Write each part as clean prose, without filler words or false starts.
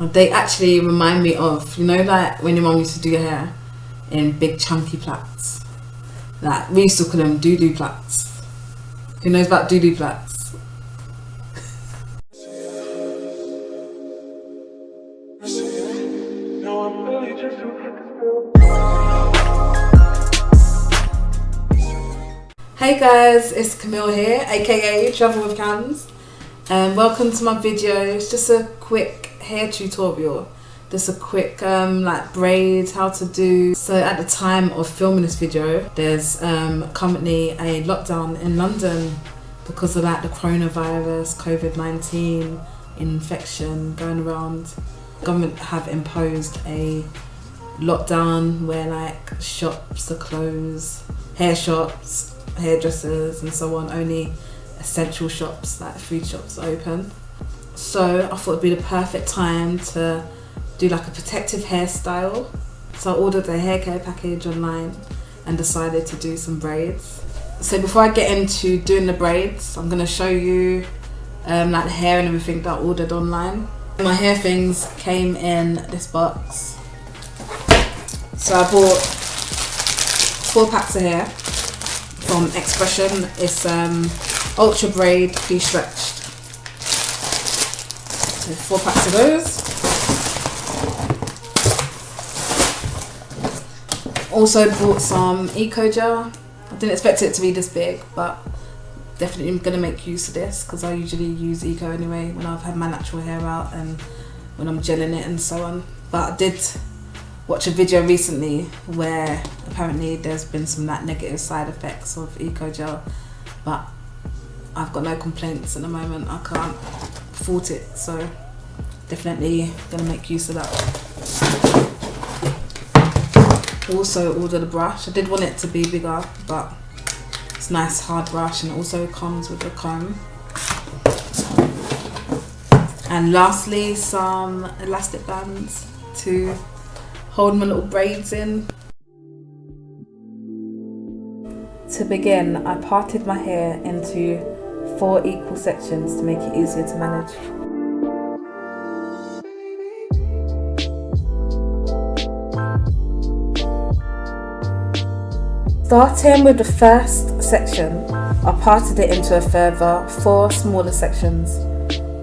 They actually remind me of, you know, like when your mum used to do your hair in big chunky plaits. Like we used to call them doo-doo plaits. Who knows about doo-doo plaits? Hey guys, it's Camille here, aka Travel with Cams, and welcome to my video. It's just a quick hair tutorial, just a quick like braids, how to do. So at the time of filming this video, there's currently a lockdown in London because of like the coronavirus, COVID-19 infection going around. Government have imposed a lockdown where like shops are closed, hair shops, hairdressers and so on, only essential shops like food shops are open. So I thought it'd be the perfect time to do like a protective hairstyle. So I ordered a hair care package online and decided to do some braids. So before I get into doing the braids, I'm going to show you like the hair and everything that I ordered online. My hair things came in this box. So I bought 4 packs of hair from Expression. It's ultra braid pre-stretched. So 4 packs of those. Also bought some eco gel. I didn't expect it to be this big, but definitely going to make use of this because I usually use eco anyway when I've had my natural hair out and when I'm gelling it and so on. But I did watch a video recently where apparently there's been some like negative side effects of eco gel, but I've got no complaints at the moment. I can't fault it, so definitely gonna make use of that. Also ordered a brush. I did want it to be bigger, but it's a nice hard brush and it also comes with a comb. And lastly, some elastic bands to hold my little braids in. To begin, I parted my hair into 4 equal sections to make it easier to manage. Starting with the first section, I parted it into a further 4 smaller sections.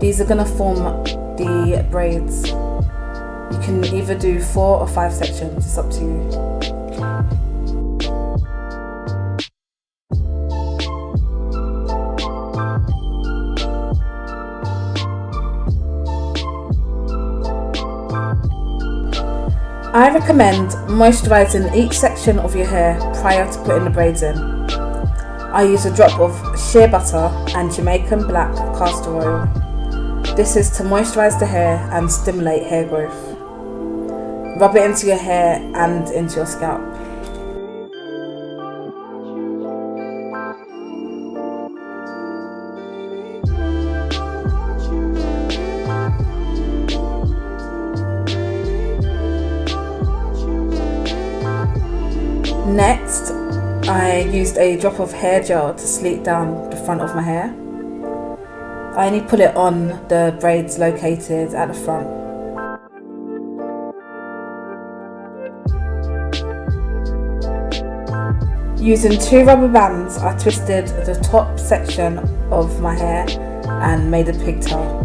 These are going to form the braids. You can either do 4 or 5 sections, it's up to you. I recommend moisturising each section of your hair prior to putting the braids in. I use a drop of shea butter and Jamaican black castor oil. This is to moisturise the hair and stimulate hair growth. Rub it into your hair and into your scalp. Next, I used a drop of hair gel to sleek down the front of my hair. I only put it on the braids located at the front. Using 2 rubber bands, I twisted the top section of my hair and made a pigtail.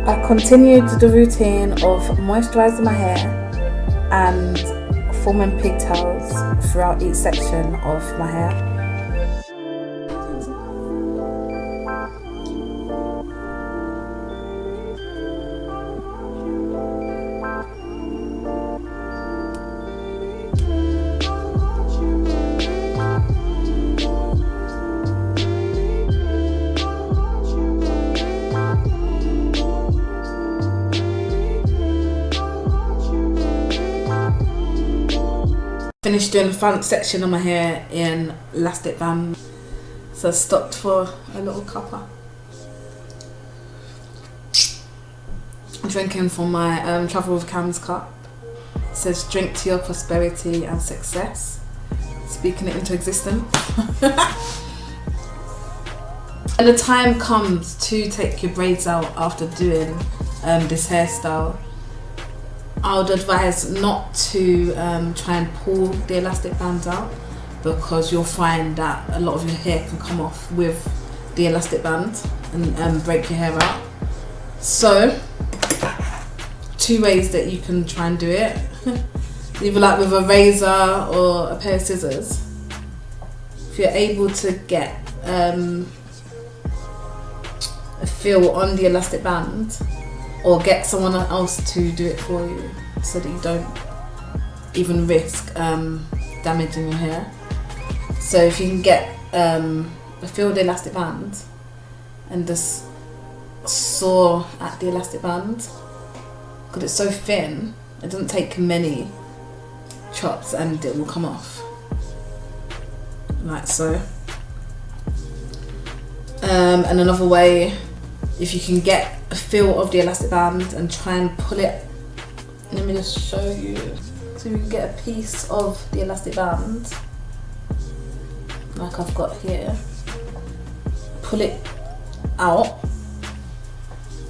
I continued the routine of moisturising my hair and forming pigtails throughout each section of my hair. Finished doing the front section of my hair in elastic band, so I stopped for a little cuppa. drinking from my Travel with Cams cup. It says, drink to your prosperity and success. Speaking it into existence. When the time comes to take your braids out after doing this hairstyle, I would advise not to try and pull the elastic bands out, because you'll find that a lot of your hair can come off with the elastic band and break your hair out. So, 2 ways that you can try and do it. Either like with a razor or a pair of scissors. If you're able to get a feel on the elastic band, or get someone else to do it for you, so that you don't even risk damaging your hair. So if you can get a feel of the elastic band and just saw at the elastic band, because it's so thin, it doesn't take many chops and it will come off like so. And another way, if you can get a feel of the elastic band and try and pull it, let me just show you. So you can get a piece of the elastic band, like I've got here, pull it out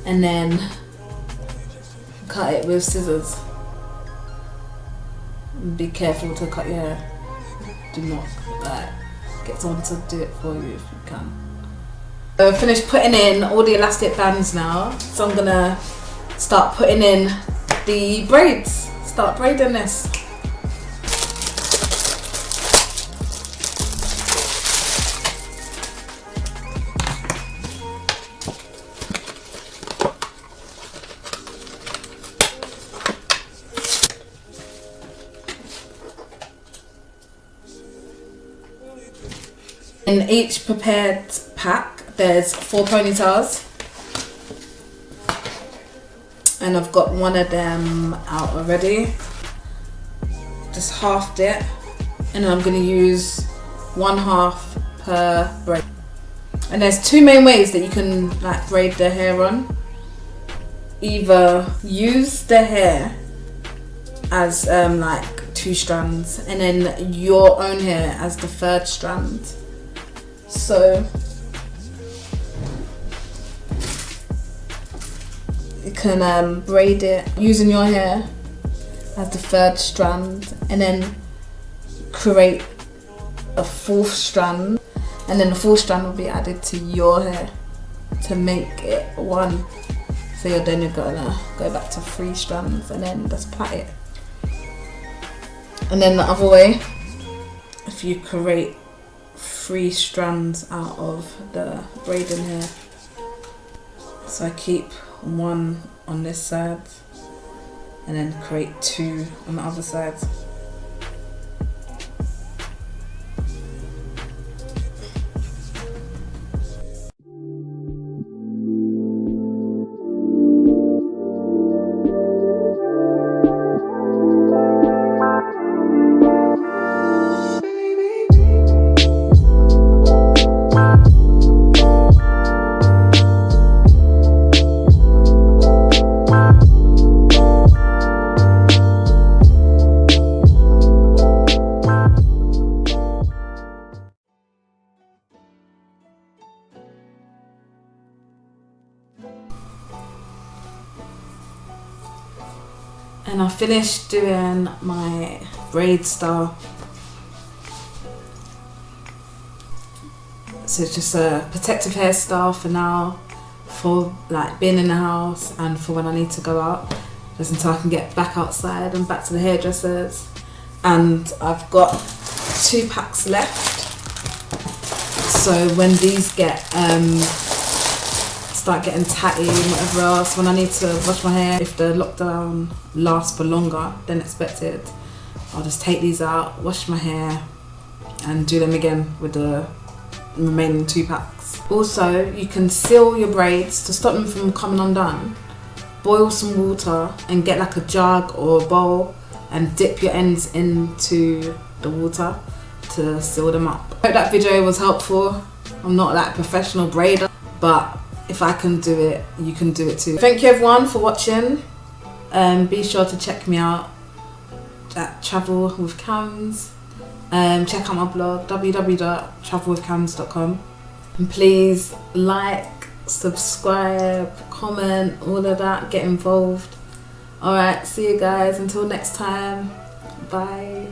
and then cut it with scissors. Be careful to cut your hair. Do not get someone to do it for you if you can. So I've finished putting in all the elastic bands now, so I'm gonna start putting in the braids. Start braiding this. In each prepared pack there's 4 ponytails, and I've got one of them out already. Just halved it, and I'm going to use 1/2 per braid. And there's 2 main ways that you can like braid the hair on. Either use the hair as like 2 strands, and then your own hair as the 3rd strand. So you can braid it using your hair as the 3rd strand, and then create a 4th strand, and then the 4th strand will be added to your hair to make it 1. So you're gonna go back to 3 strands and then just plait it. And then the other way, if you create 3 strands out of the braiding hair. So I keep 1 on this side and then create 2 on the other side. And I finished doing my braid style. So it's just a protective hairstyle for now, for like being in the house and for when I need to go out, just until I can get back outside and back to the hairdressers. And I've got 2 packs left. So when these start getting tatty and whatever else, when I need to wash my hair, if the lockdown lasts for longer than expected, I'll just take these out, wash my hair and do them again with the remaining 2 packs. Also, you can seal your braids to stop them from coming undone. Boil some water and get like a jug or a bowl and dip your ends into the water to seal them up. I hope that video was helpful. I'm not like a professional braider, but if I can do it, you can do it too. Thank you everyone for watching. Be sure to check me out at Travel with Cams. Check out my blog www.travelwithcams.com, and please like, subscribe, comment, all of that, get involved. Alright, see you guys until next time. Bye.